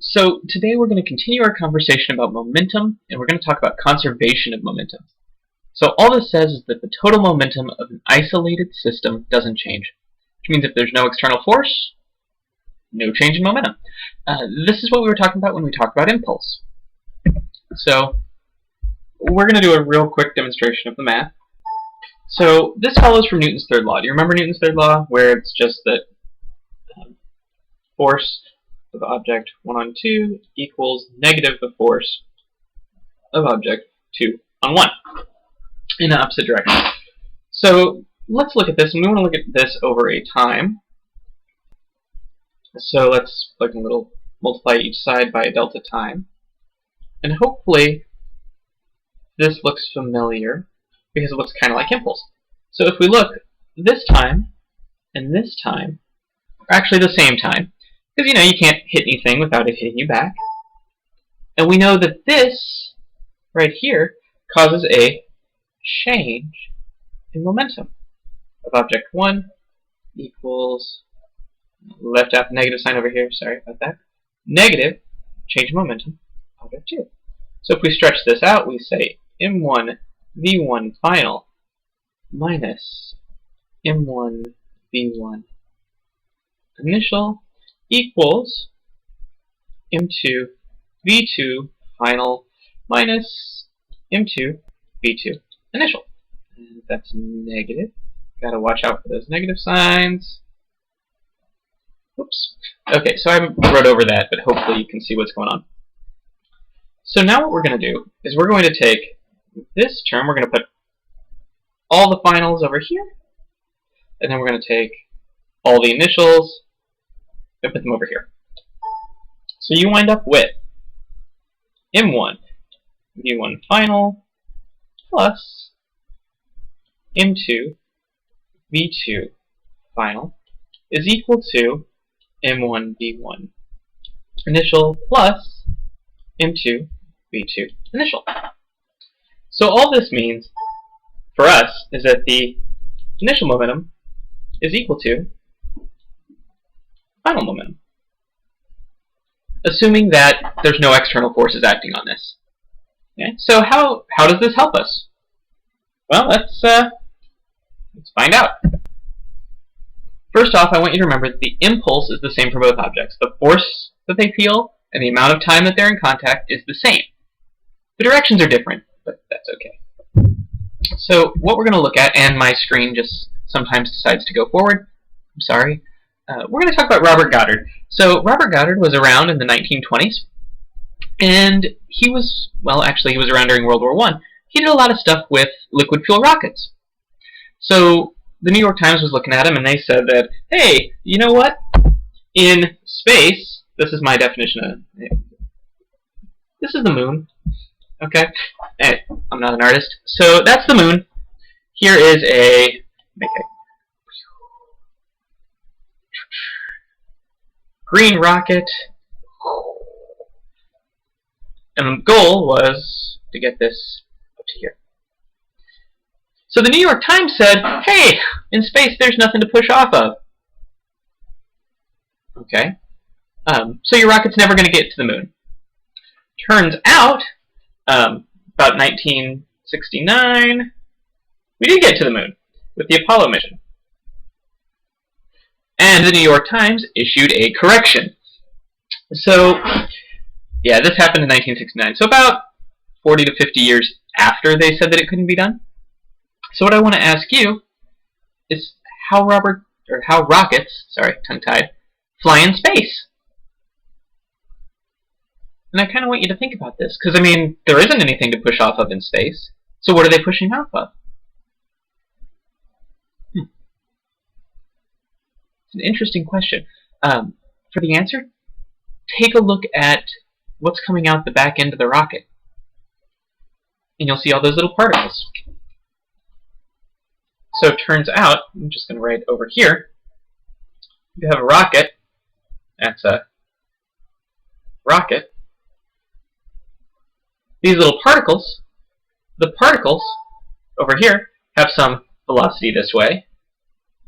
So today we're going to continue our conversation about momentum, and we're going to talk about conservation of momentum. So all this says is that the total momentum of an isolated system doesn't change, which means if there's no external force, no change in momentum. This is what we were talking about when we talked about impulse. So we're going to do a real quick demonstration of the math. So this follows from Newton's third law. Do you remember Newton's third law, where it's just that force of object 1 on 2 equals negative the force of object 2 on 1 in the opposite direction. So let's look at this, and we want to look at this over a time. So let's like a little multiply each side by a delta time, and hopefully this looks familiar because it looks kind of like impulse. So if we look, this time and this time are actually the same time, because you can't hit anything without it hitting you back. And we know that this right here causes a change in momentum of object 1 equals, left out the negative sign over here, sorry about that, negative change in momentum of object 2. So if we stretch this out, we say m1 v1 final minus m1 v1 initial equals m2 v2 final minus m2 v2 initial. And that's negative. Gotta watch out for those negative signs. Oops. Okay, so I wrote over that, but hopefully you can see what's going on. So now what we're going to do is we're going to take this term, we're going to put all the finals over here, and then we're going to take all the initials and put them over here. So you wind up with m1 v1 final plus m2 v2 final is equal to m1 v1 initial plus m2 v2 initial. So all this means for us is that the initial momentum is equal to final momentum, assuming that there's no external forces acting on this. Okay? So how does this help us? Well, let's find out. First off, I want you to remember that the impulse is the same for both objects. The force that they feel and the amount of time that they're in contact is the same. The directions are different, but that's okay. So what we're going to look at, and my screen just sometimes decides to go forward, I'm sorry, we're going to talk about Robert Goddard. So Robert Goddard was around in the 1920s, and he was around during World War I. He did a lot of stuff with liquid fuel rockets. So the New York Times was looking at him, and they said that, hey, you know what? In space, this is my definition of this is the moon. Okay? Hey, I'm not an artist. So that's the moon. Here is a green rocket. And the goal was to get this up to here. So the New York Times said, hey, in space there's nothing to push off of. Okay? So your rocket's never going to get to the moon. Turns out, about 1969, we did get to the moon with the Apollo mission. And the New York Times issued a correction. So, yeah, this happened in 1969. So about 40 to 50 years after they said that it couldn't be done. So what I want to ask you is how rockets, sorry, tongue-tied, fly in space. And I kind of want you to think about this, because, I mean, there isn't anything to push off of in space. So what are they pushing off of? It's an interesting question. For the answer, take a look at what's coming out the back end of the rocket. And you'll see all those little particles. So it turns out, I'm just going to write over here, you have a rocket, that's a rocket. These little particles, the particles over here have some velocity this way,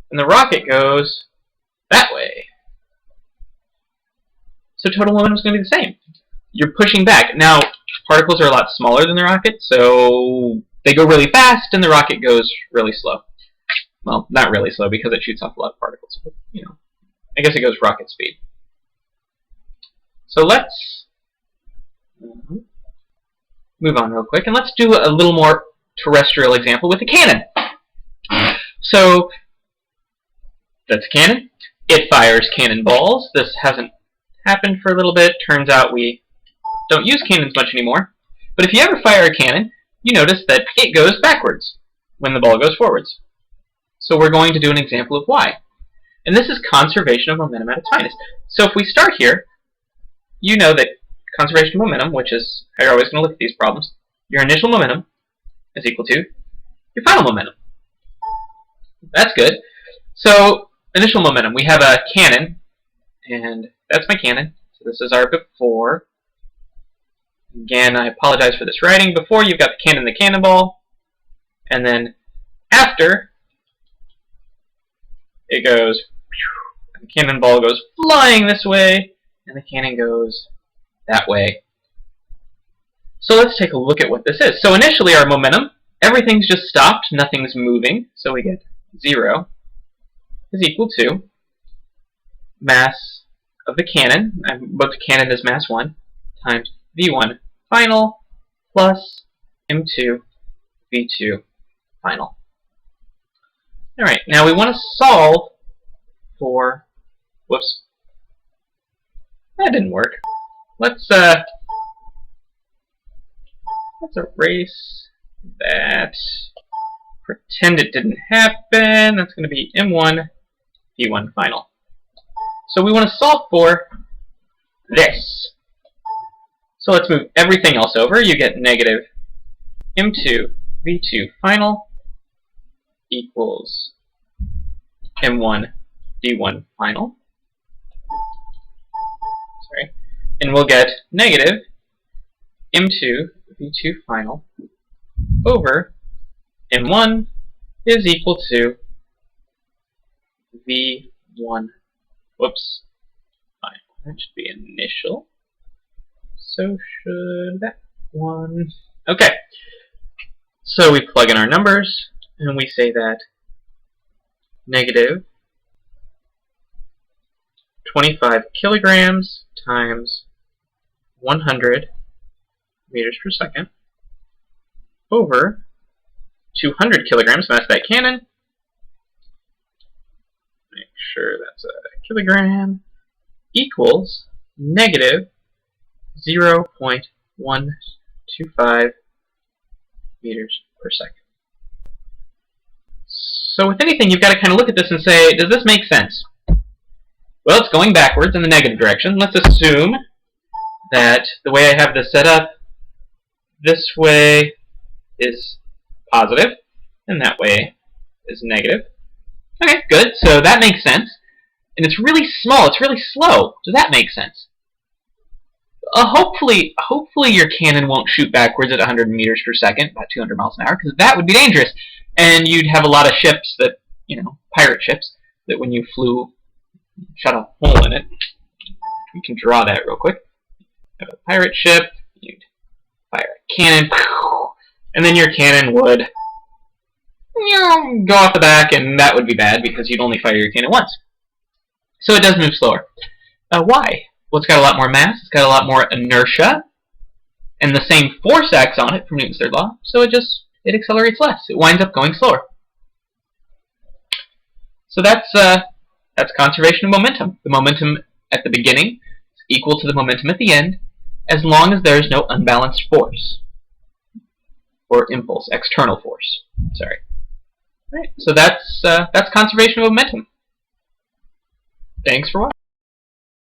and the rocket goes that way. So total momentum is going to be the same. You're pushing back. Now, particles are a lot smaller than the rocket, so they go really fast and the rocket goes really slow. Well, not really slow because it shoots off a lot of particles, but, you know, I guess it goes rocket speed. So let's move on real quick, and let's do a little more terrestrial example with a cannon. So that's a cannon. It fires cannonballs. This hasn't happened for a little bit. Turns out we don't use cannons much anymore. But if you ever fire a cannon, you notice that it goes backwards when the ball goes forwards. So we're going to do an example of why. And this is conservation of momentum at its finest. So if we start here, you know that conservation of momentum, which is how you're always going to look at these problems, your initial momentum is equal to your final momentum. That's good. So initial momentum, we have a cannon, and that's my cannon. So this is our before. Again, I apologize for this writing. Before, you've got the cannon, the cannonball, and then after, it goes, and the cannonball goes flying this way, and the cannon goes that way. So let's take a look at what this is. So initially, our momentum, everything's just stopped, nothing's moving, so we get 0 is equal to mass of the cannon, but the cannon is mass 1, times V1 final plus M2 V2 final. Alright, now we want to solve for, whoops, that didn't work. Let's erase that. Pretend it didn't happen. That's going to be M1 V1 final. So we want to solve for this. So let's move everything else over. You get negative M2 V2 final equals M1 V1 final. Sorry. And we'll get negative M2 V2 final over M1 is equal to V1, whoops, final. That should be initial. So should that one. Okay. So we plug in our numbers, and we say that negative 25 kilograms times 100 meters per second over 200 kilograms, so that's that cannon. Make sure that's a kilogram, equals negative 0.125 meters per second. So with anything, you've got to kind of look at this and say, does this make sense? Well, it's going backwards in the negative direction. Let's assume that the way I have this set up, this way is positive, and that way is negative. Okay, good. So that makes sense. And it's really small. It's really slow. Does that make sense? Hopefully your cannon won't shoot backwards at 100 meters per second, about 200 miles an hour, because that would be dangerous. And you'd have a lot of ships that, you know, pirate ships, that when you flew, shot a hole in it. We can draw that real quick. You have a pirate ship, you'd fire a cannon, and then your cannon would, you know, go off the back, and that would be bad because you'd only fire your cannon once. So it does move slower. Why? Well, it's got a lot more mass, it's got a lot more inertia, and the same force acts on it from Newton's third law, so it accelerates less. It winds up going slower. So that's conservation of momentum. The momentum at the beginning is equal to the momentum at the end, as long as there is no unbalanced force or impulse, external force. Sorry. Right. So that's conservation of momentum. Thanks for watching.